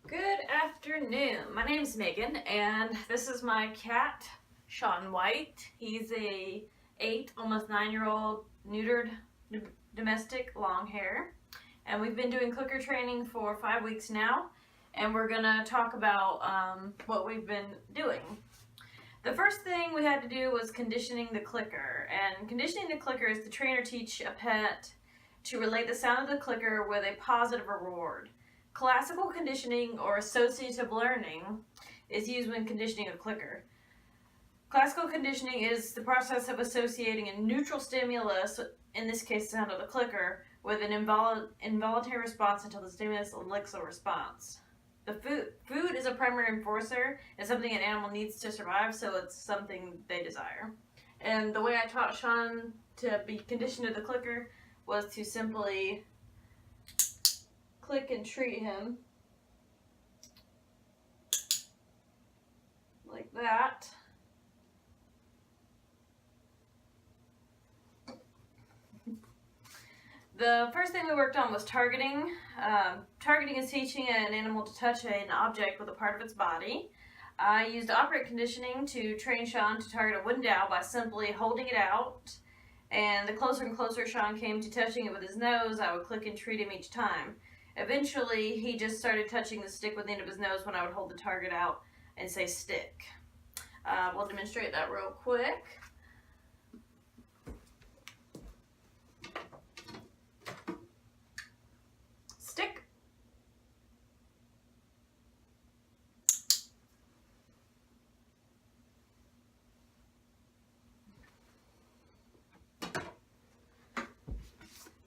Good afternoon. My name is Megan, and this is my cat, Shaun White. He's a 8, almost 9-year-old neutered domestic long hair, and we've been doing clicker training for 5 weeks now, and we're gonna talk about what we've been doing. The first thing we had to do was conditioning the clicker, and conditioning the clicker is to train or teach a pet to relate the sound of the clicker with a positive reward. Classical conditioning or associative learning is used when conditioning a clicker. Classical conditioning is the process of associating a neutral stimulus, in this case the sound of the clicker, with an involuntary response until the stimulus elicits a response. The food is a primary enforcer. It's something an animal needs to survive, so it's something they desire. And the way I taught Shaun to be conditioned to the clicker was to simply click and treat him like that. The first thing we worked on was targeting. Targeting is teaching an animal to touch an object with a part of its body. I used operant conditioning to train Shaun to target a wooden dowel by simply holding it out, and the closer and closer Shaun came to touching it with his nose, I would click and treat him each time. Eventually, he just started touching the stick with the end of his nose when I would hold the target out and say stick. We'll demonstrate that real quick. Stick.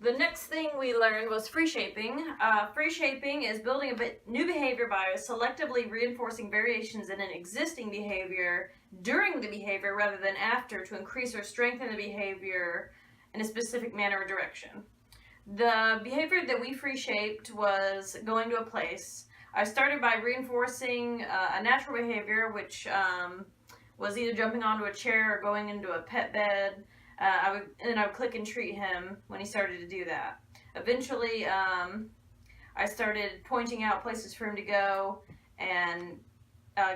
The next thing we learned was free shaping. Free shaping is building a new behavior by selectively reinforcing variations in an existing behavior during the behavior rather than after to increase or strengthen the behavior in a specific manner or direction. The behavior that we free shaped was going to a place. I started by reinforcing a natural behavior, which was either jumping onto a chair or going into a pet bed. I would click and treat him when he started to do that. Eventually, I started pointing out places for him to go and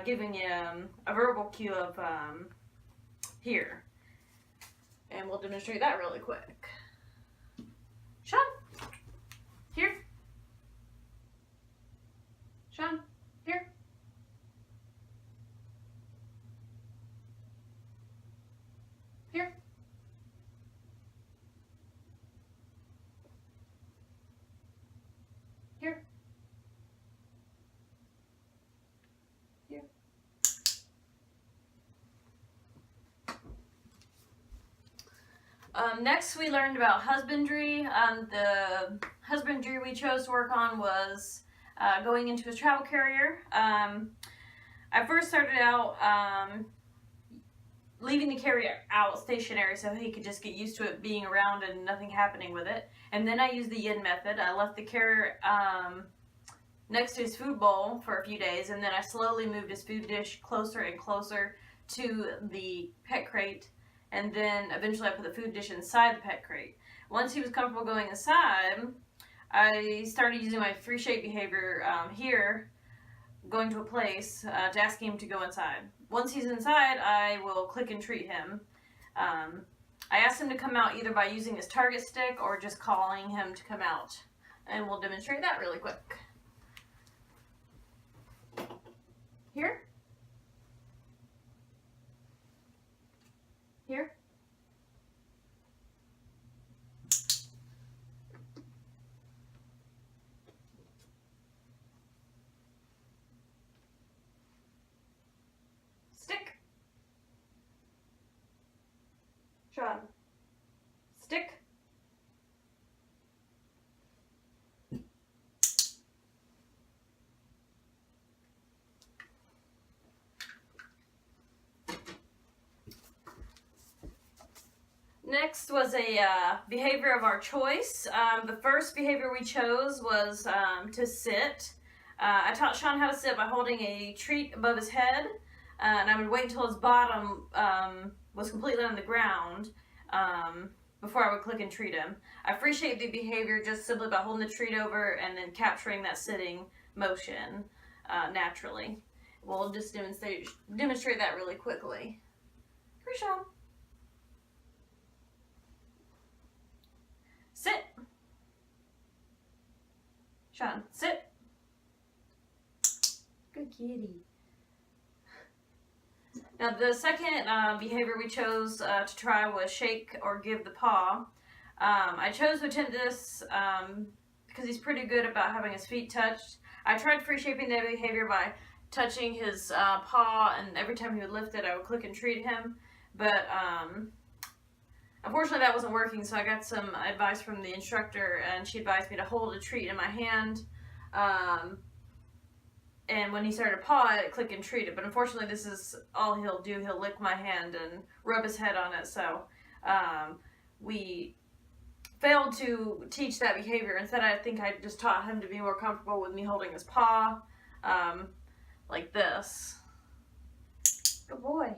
giving him a verbal cue of here. And we'll demonstrate that really quick. Shaun, here. Shaun, here. Here. Here. Here. Next, we learned about husbandry. The husbandry we chose to work on was going into a travel carrier. I first started out leaving the carrier out stationary so he could just get used to it being around and nothing happening with it. And then I used the yin method. I left the carrier next to his food bowl for a few days, and then I slowly moved his food dish closer and closer to the pet crate, and then eventually I put the food dish inside the pet crate. Once he was comfortable going inside, I started using my free shape behavior here, going to a place to ask him to go inside. Once he's inside, I will click and treat him. I asked him to come out either by using his target stick or just calling him to come out. And we'll demonstrate that really quick. Here. Here. Stick. Shaun. Stick. Next was a behavior of our choice. The first behavior we chose was to sit. I taught Shaun how to sit by holding a treat above his head, and I would wait until his bottom was completely on the ground before I would click and treat him. I free shaped the behavior just simply by holding the treat over and then capturing that sitting motion. naturally. We'll just demonstrate that really quickly. Here, Shaun. Sit. Shaun, sit. Good kitty. Now the second behavior we chose to try was shake or give the paw. I chose to attempt this because he's pretty good about having his feet touched. I tried free shaping that behavior by touching his paw, and every time he would lift it I would click and treat him, but unfortunately that wasn't working, so I got some advice from the instructor, and she advised me to hold a treat in my hand, and when he started to paw it, click and treat it. But unfortunately this is all he'll do. He'll lick my hand and rub his head on it, so we failed to teach that behavior. Instead, I think I just taught him to be more comfortable with me holding his paw, like this. Good boy.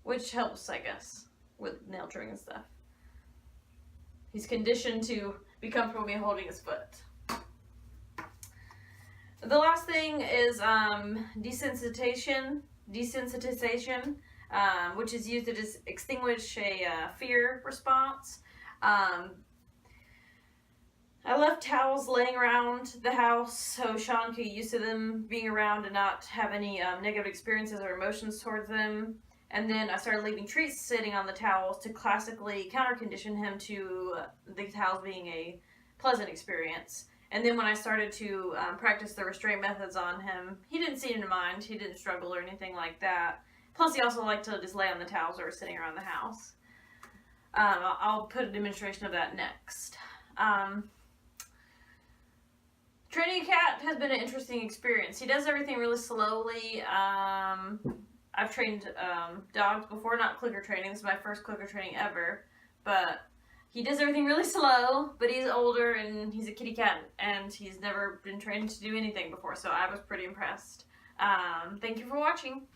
Which helps, I guess, with nail trimming and stuff. He's conditioned to be comfortable with me holding his foot. The last thing is desensitization, which is used to extinguish a fear response. I left towels laying around the house so Shaun could get used to them being around and not have any negative experiences or emotions towards them. And then I started leaving treats sitting on the towels to classically counter-condition him to the towels being a pleasant experience. And then when I started to practice the restraint methods on him, he didn't seem to mind. He didn't struggle or anything like that. Plus, he also liked to just lay on the towels or sitting around the house. I'll put a demonstration of that next. Training a cat has been an interesting experience. He does everything really slowly. I've trained dogs before, not clicker training. This is my first clicker training ever. But he does everything really slow, but he's older and he's a kitty cat and he's never been trained to do anything before, so I was pretty impressed. Thank you for watching.